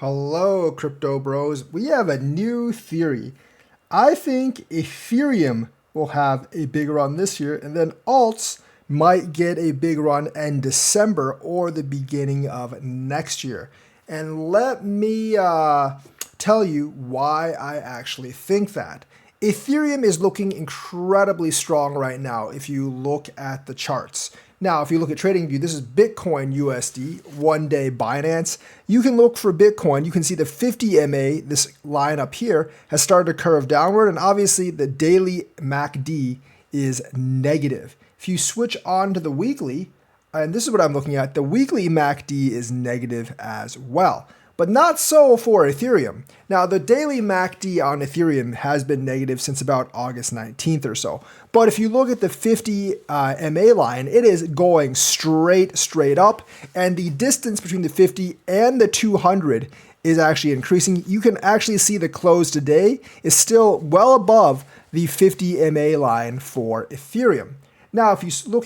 Hello, crypto bros. We have a new theory. I think Ethereum will have a big run this year, and then alts might get a big run in December or the beginning of next year. And let me tell you why I actually think that. Ethereum is looking incredibly strong right now if you look at the charts. Now, if you look at TradingView, this is Bitcoin USD, one-day Binance. You can look for Bitcoin. You can see the 50 MA, this line up here, has started to curve downward, and obviously the daily MACD is negative. If you switch on to the weekly, and this is what I'm looking at, the weekly MACD is negative as well. But not so for Ethereum. Now, the daily MACD on Ethereum has been negative since about August 19th or so. But if you look at the 50 MA line, it is going straight up. And the distance between the 50 and the 200 is actually increasing. You can actually see the close today is still well above the 50 MA line for Ethereum. Now, if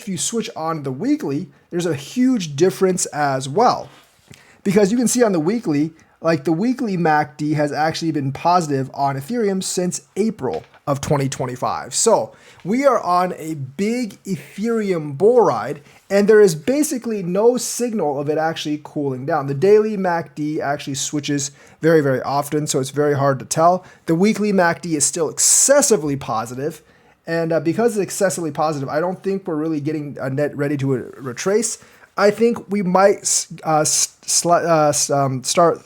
you switch on the weekly, there's a huge difference as well. Because you can see on the weekly, like the weekly MACD has actually been positive on Ethereum since April of 2025. So we are on a big Ethereum bull ride, and there is basically no signal of it actually cooling down. The daily MACD actually switches very often, so it's very hard to tell. The weekly MACD is still excessively positive. And because it's excessively positive, I don't think we're really getting a net ready to retrace. I think we might start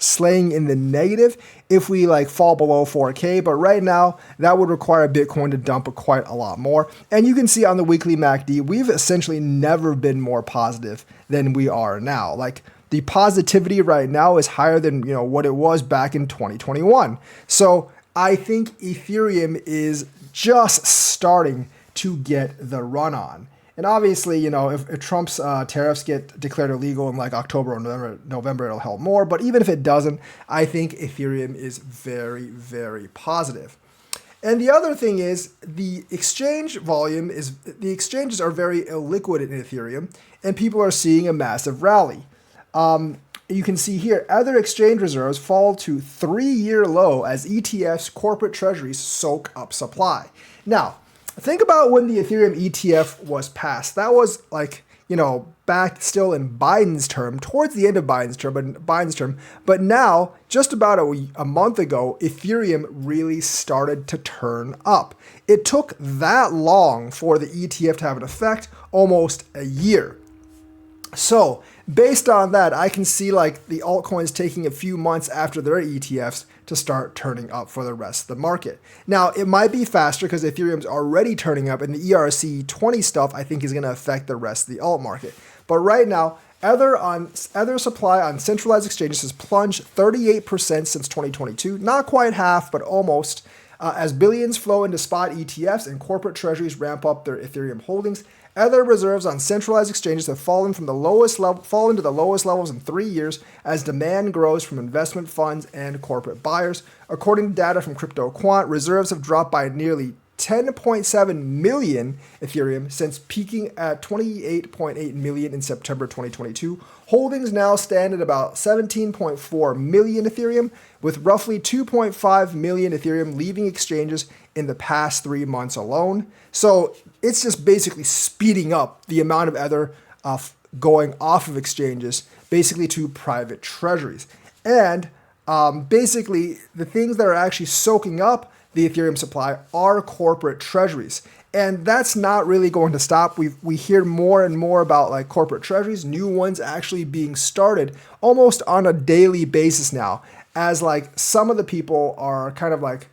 slaying in the negative if we fall below 4K. But right now, that would require Bitcoin to dump quite a lot more. And you can see on the weekly MACD, we've essentially never been more positive than we are now. The positivity right now is higher than what it was back in 2021. So I think Ethereum is just starting to get the run on. And obviously, if Trump's tariffs get declared illegal in October or November, it'll help more. But even if it doesn't, I think Ethereum is very positive. And the other thing is the exchange volume the exchanges are very illiquid in Ethereum, and people are seeing a massive rally. You can see here, other exchange reserves fall to 3-year low as ETFs, corporate treasuries soak up supply. Now, think about when the Ethereum ETF was passed. That was back still in Biden's term, towards the end of Biden's term. But now, just about a month ago, Ethereum really started to turn up. It took that long for the ETF to have an effect, almost a year. So based on that, I can see the altcoins taking a few months after their ETFs to start turning up for the rest of the market. Now, it might be faster because Ethereum's already turning up, and the ERC20 stuff I think is going to affect the rest of the alt market. But right now, Ether supply on centralized exchanges has plunged 38% since 2022. Not quite half, but almost. As billions flow into spot ETFs and corporate treasuries ramp up their Ethereum holdings, Ether reserves on centralized exchanges have fallen to the lowest levels in 3 years as demand grows from investment funds and corporate buyers. According to data from CryptoQuant, reserves have dropped by nearly 10.7 million Ethereum since peaking at 28.8 million in September 2022. Holdings now stand at about 17.4 million Ethereum, with roughly 2.5 million Ethereum leaving exchanges in the past 3 months alone. So it's just basically speeding up the amount of Ether going off of exchanges, basically to private treasuries. And basically, the things that are actually soaking up the Ethereum supply are corporate treasuries. And that's not really going to stop. We hear more and more about corporate treasuries, new ones actually being started almost on a daily basis now, as some of the people are kind of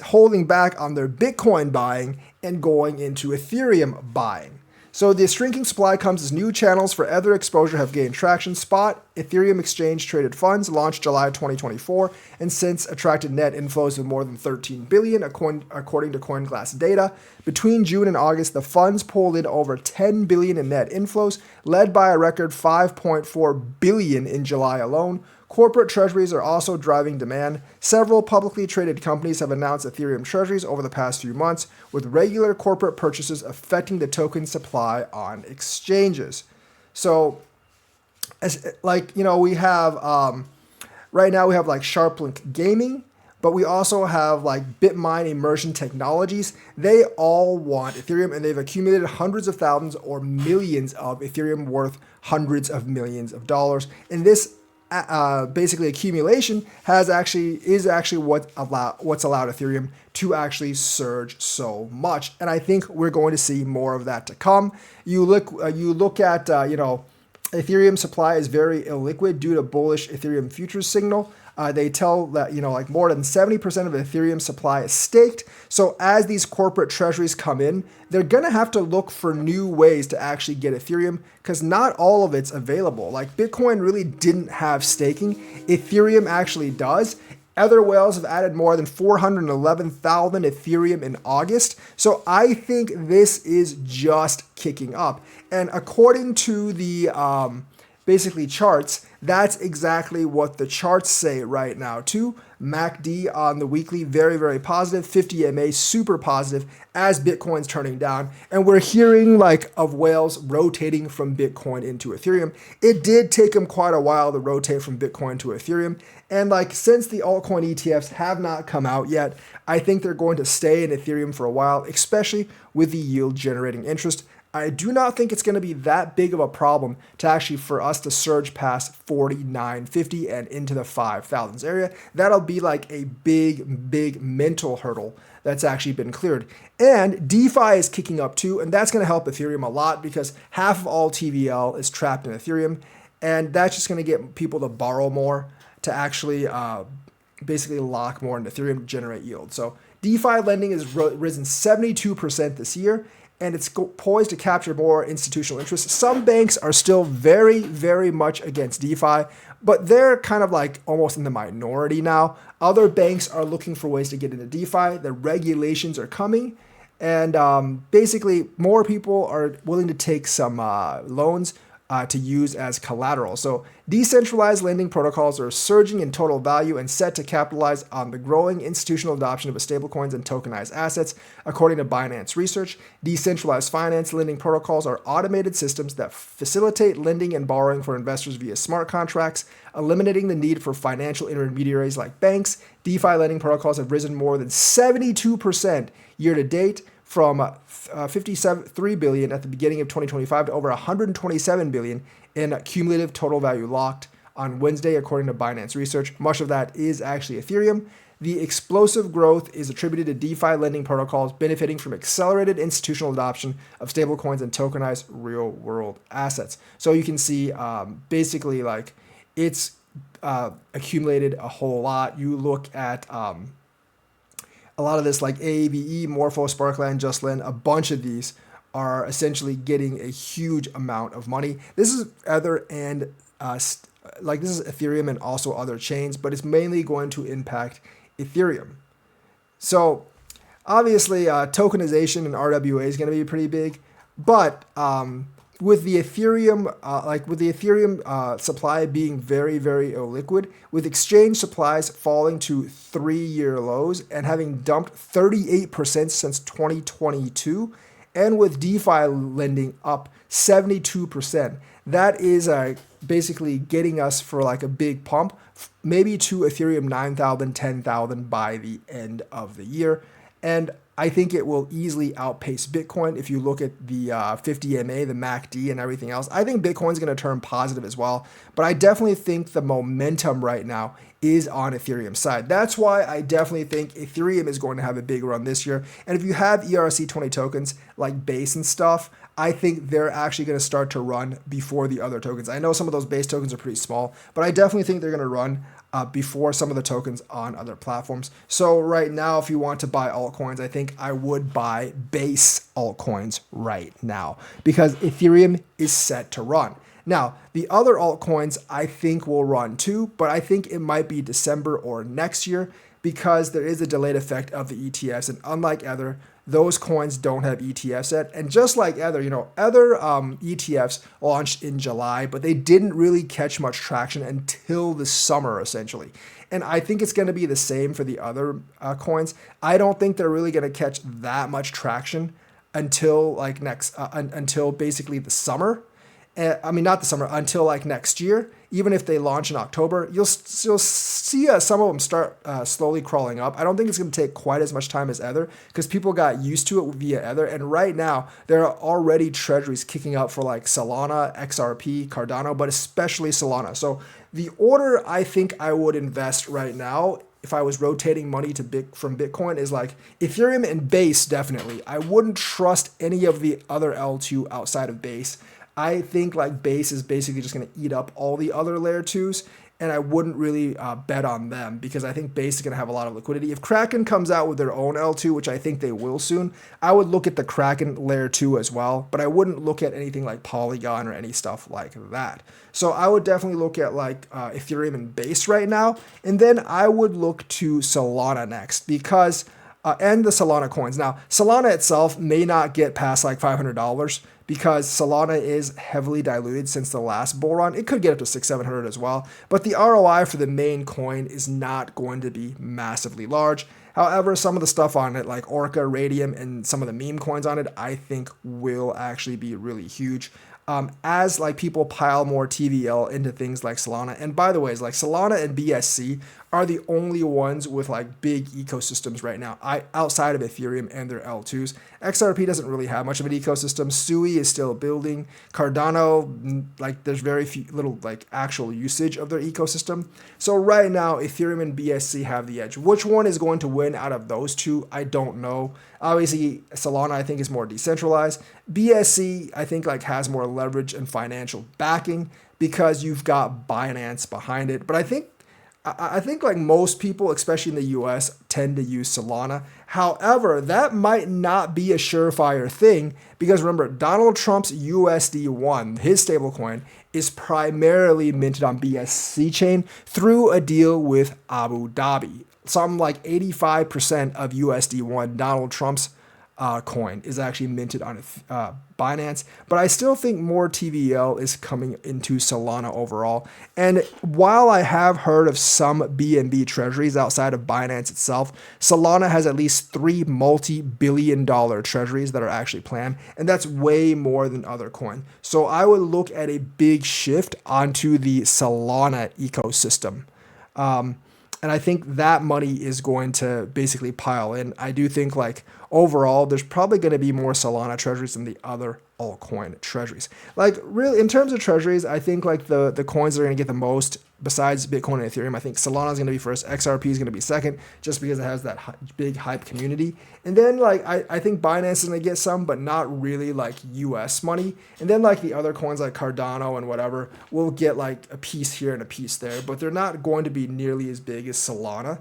holding back on their Bitcoin buying and going into Ethereum buying. So the shrinking supply comes as new channels for Ether exposure have gained traction. Spot Ethereum exchange traded funds launched July 2024 and since attracted net inflows of more than 13 billion, according to CoinGlass data. Between June and August, the funds pulled in over 10 billion in net inflows, led by a record 5.4 billion in July alone. Corporate treasuries are also driving demand. Several publicly traded companies have announced Ethereum treasuries over the past few months, with regular corporate purchases affecting the token supply on exchanges. So, we have right now we have like SharpLink Gaming, but we also have like BitMine Immersion Technologies. They all want Ethereum, and they've accumulated hundreds of thousands or millions of Ethereum worth hundreds of millions of dollars. And this basically accumulation is actually what's allowed Ethereum to actually surge so much. And I think we're going to see more of that to come. You look at Ethereum supply is very illiquid due to bullish Ethereum futures signal. They tell that, like more than 70% of Ethereum supply is staked. So as these corporate treasuries come in, they're going to have to look for new ways to actually get Ethereum, because not all of it's available. Like Bitcoin really didn't have staking. Ethereum actually does. Other whales have added more than 411,000 Ethereum in August. So I think this is just kicking up. And according to the basically charts, that's exactly what the charts say right now too. MACD on the weekly, very, very positive. 50 MA, super positive as Bitcoin's turning down. And we're hearing like of whales rotating from Bitcoin into Ethereum. It did take them quite a while to rotate from Bitcoin to Ethereum. And like since the altcoin ETFs have not come out yet, I think they're going to stay in Ethereum for a while, especially with the yield generating interest. I do not think it's going to be that big of a problem to actually for us to surge past 49.50 and into the 5,000s area. That'll be like a big mental hurdle that's actually been cleared. And DeFi is kicking up too, and that's going to help Ethereum a lot because half of all TVL is trapped in Ethereum, and that's just going to get people to borrow more to actually basically lock more into Ethereum to generate yield. So DeFi lending has risen 72% this year, and it's poised to capture more institutional interest. Some banks are still very, very much against DeFi, but they're kind of like almost in the minority now. Other banks are looking for ways to get into DeFi. The regulations are coming, and basically more people are willing to take some loans to use as collateral. So decentralized lending protocols are surging in total value and set to capitalize on the growing institutional adoption of stablecoins and tokenized assets. According to Binance Research, decentralized finance lending protocols are automated systems that facilitate lending and borrowing for investors via smart contracts, eliminating the need for financial intermediaries like banks. DeFi lending protocols have risen more than 72% year to date, from 53 billion at the beginning of 2025 to over 127 billion in cumulative total value locked on Wednesday, according to Binance Research. Much of that is actually Ethereum. The explosive growth is attributed to DeFi lending protocols benefiting from accelerated institutional adoption of stablecoins and tokenized real-world assets. So you can see basically like it's accumulated a whole lot. You look at a lot of this like AAVE, Morpho, Sparkland, Justlend, a bunch of these are essentially getting a huge amount of money. This is other and like this is Ethereum and also other chains, but it's mainly going to impact Ethereum. So obviously tokenization and RWA is going to be pretty big, but with the Ethereum, supply being very, very illiquid, with exchange supplies falling to 3-year lows and having dumped 38% since 2022, and with DeFi lending up 72%, that is basically getting us for like a big pump, maybe to Ethereum 9,000, 10,000 by the end of the year. And I think it will easily outpace Bitcoin. If you look at the 50 MA, the MACD, and everything else, I think Bitcoin's going to turn positive as well. But I definitely think the momentum right now is on Ethereum's side. That's why I definitely think Ethereum is going to have a big run this year. And if you have ERC20 tokens like Base and stuff, I think they're actually going to start to run before the other tokens. I know some of those Base tokens are pretty small, but I definitely think they're going to run before some of the tokens on other platforms. So right now, if you want to buy altcoins, I think I would buy Base altcoins right now because Ethereum is set to run. Now, the other altcoins I think will run too, but I think it might be December or next year because there is a delayed effect of the ETFs. And unlike Ether, those coins don't have ETFs yet. And just like Ether, other ETFs launched in July, but they didn't really catch much traction until the summer, essentially. And I think it's going to be the same for the other coins. I don't think they're really going to catch that much traction until until basically the summer. I mean, not the summer, until like next year. Even if they launch in October, you'll see some of them start slowly crawling up. I don't think it's going to take quite as much time as Ether because people got used to it via Ether. And right now, there are already treasuries kicking up for like Solana, XRP, Cardano, but especially Solana. So the order I think I would invest right now if I was rotating money from Bitcoin is like Ethereum and Base, definitely. I wouldn't trust any of the other L2 outside of Base. I think like Base is basically just going to eat up all the other layer 2s, and I wouldn't really bet on them because I think Base is going to have a lot of liquidity. If Kraken comes out with their own L2, which I think they will soon, I would look at the Kraken layer 2 as well, but I wouldn't look at anything like Polygon or any stuff like that. So I would definitely look at like Ethereum and Base right now, and then I would look to Solana next because and the Solana coins. Now, Solana itself may not get past like $500 because Solana is heavily diluted since the last bull run. It could get up to $600-700 as well, but the ROI for the main coin is not going to be massively large. However, some of the stuff on it, like Orca, Radium, and some of the meme coins on it, I think will actually be really huge. As like people pile more TVL into things like Solana. And by the way, like Solana and BSC are the only ones with like big ecosystems right now, outside of Ethereum and their L2s. XRP doesn't really have much of an ecosystem. Sui is still building. Cardano, like there's very little like actual usage of their ecosystem. So right now, Ethereum and BSC have the edge. Which one is going to win out of those two? I don't know. Obviously, Solana I think is more decentralized. BSC I think like has more leverage and financial backing because you've got Binance behind it. But I think like most people, especially in the US, tend to use Solana. However, that might not be a surefire thing because remember, Donald Trump's USD1, his stablecoin, is primarily minted on BSC chain through a deal with Abu Dhabi. Something like 85% of USD1, Donald Trump's coin, is actually minted on Binance, but I still think more TVL is coming into Solana overall. And while I have heard of some BNB treasuries outside of Binance itself, Solana has at least 3 multi-billion-dollar treasuries that are actually planned, and that's way more than other coins. So I would look at a big shift onto the Solana ecosystem. And I think that money is going to basically pile in. I do think like overall, there's probably going to be more Solana treasuries than the other altcoin treasuries. Like really, in terms of treasuries, I think like the coins that are going to get the most besides Bitcoin and Ethereum, I think Solana is going to be first. XRP is going to be second, just because it has that big hype community. And then like I think Binance is going to get some, but not really like US money. And then like the other coins like Cardano and whatever will get like a piece here and a piece there, but they're not going to be nearly as big as Solana.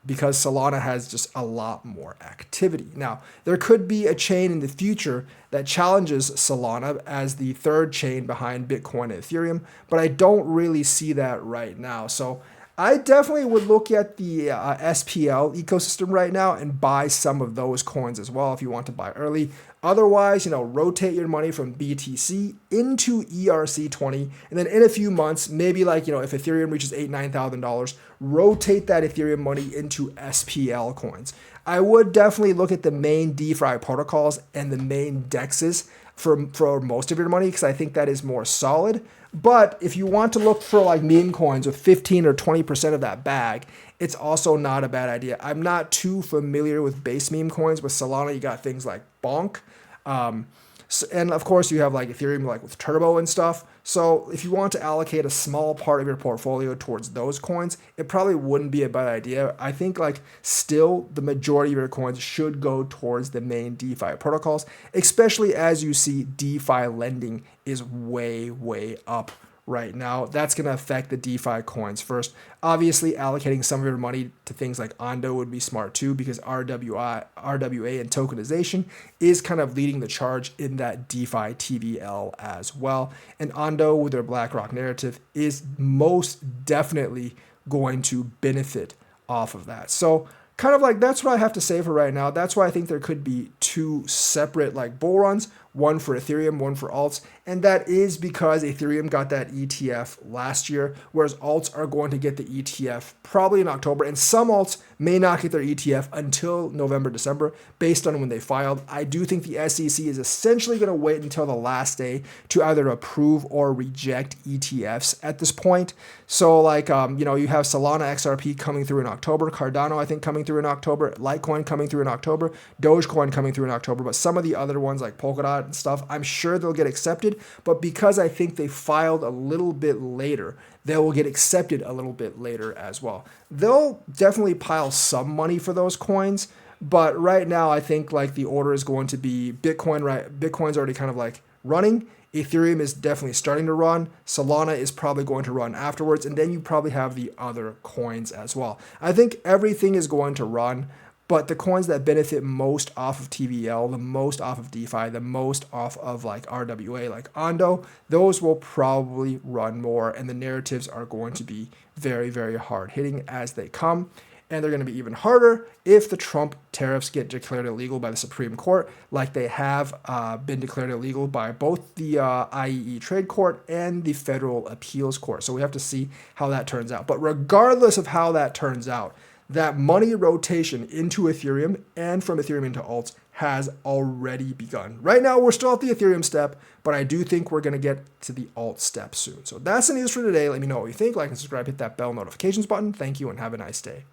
Because Solana has just a lot more activity. Now, there could be a chain in the future that challenges Solana as the third chain behind Bitcoin and Ethereum, but I don't really see that right now. So I definitely would look at the SPL ecosystem right now and buy some of those coins as well if you want to buy early. Otherwise, rotate your money from BTC into ERC20, and then in a few months, maybe like, if Ethereum reaches $8,000-9,000, rotate that Ethereum money into SPL coins. I would definitely look at the main DeFi protocols and the main DEXs for most of your money because I think that is more solid. But if you want to look for like meme coins with 15 or 20% of that bag, it's also not a bad idea. I'm not too familiar with base meme coins. With Solana, you got things like Bonk. And of course, you have like Ethereum, like with Turbo and stuff. So if you want to allocate a small part of your portfolio towards those coins, it probably wouldn't be a bad idea. I think like still the majority of your coins should go towards the main DeFi protocols, especially as you see DeFi lending is way, way up right now. That's going to affect the DeFi coins first. Obviously, allocating some of your money to things like Ondo would be smart too, because RWA and tokenization is kind of leading the charge in that DeFi TVL as well. And Ondo, with their BlackRock narrative, is most definitely going to benefit off of that. So kind of like that's what I have to say for right now. That's why I think there could be two separate like bull runs. one for Ethereum, one for alts. And that is because Ethereum got that ETF last year, whereas alts are going to get the ETF probably in October. And some alts may not get their ETF until November, December, based on when they filed. I do think the SEC is essentially going to wait until the last day to either approve or reject ETFs at this point. So like, you have Solana XRP coming through in October, Cardano, I think, coming through in October, Litecoin coming through in October, Dogecoin coming through in October, but some of the other ones like Polkadot and stuff, I'm sure they'll get accepted, but because I think they filed a little bit later, they will get accepted a little bit later as well. They'll definitely pile some money for those coins, but right now I think like the order is going to be Bitcoin, right? Bitcoin's already kind of like running. Ethereum is definitely starting to run. Solana is probably going to run afterwards. And then you probably have the other coins as well. I think everything is going to run, but the coins that benefit most off of TVL, the most off of DeFi, the most off of like RWA, like Ondo, those will probably run more. And the narratives are going to be very, very hard hitting as they come. And they're going to be even harder if the Trump tariffs get declared illegal by the Supreme Court, like they have been declared illegal by both the IEE Trade Court and the Federal Appeals Court. So we have to see how that turns out. But regardless of how that turns out, that money rotation into Ethereum and from Ethereum into alts has already begun. Right now, we're still at the Ethereum step, but I do think we're going to get to the alt step soon. So that's the news for today. Let me know what you think. Like and subscribe, hit that bell notifications button. Thank you and have a nice day.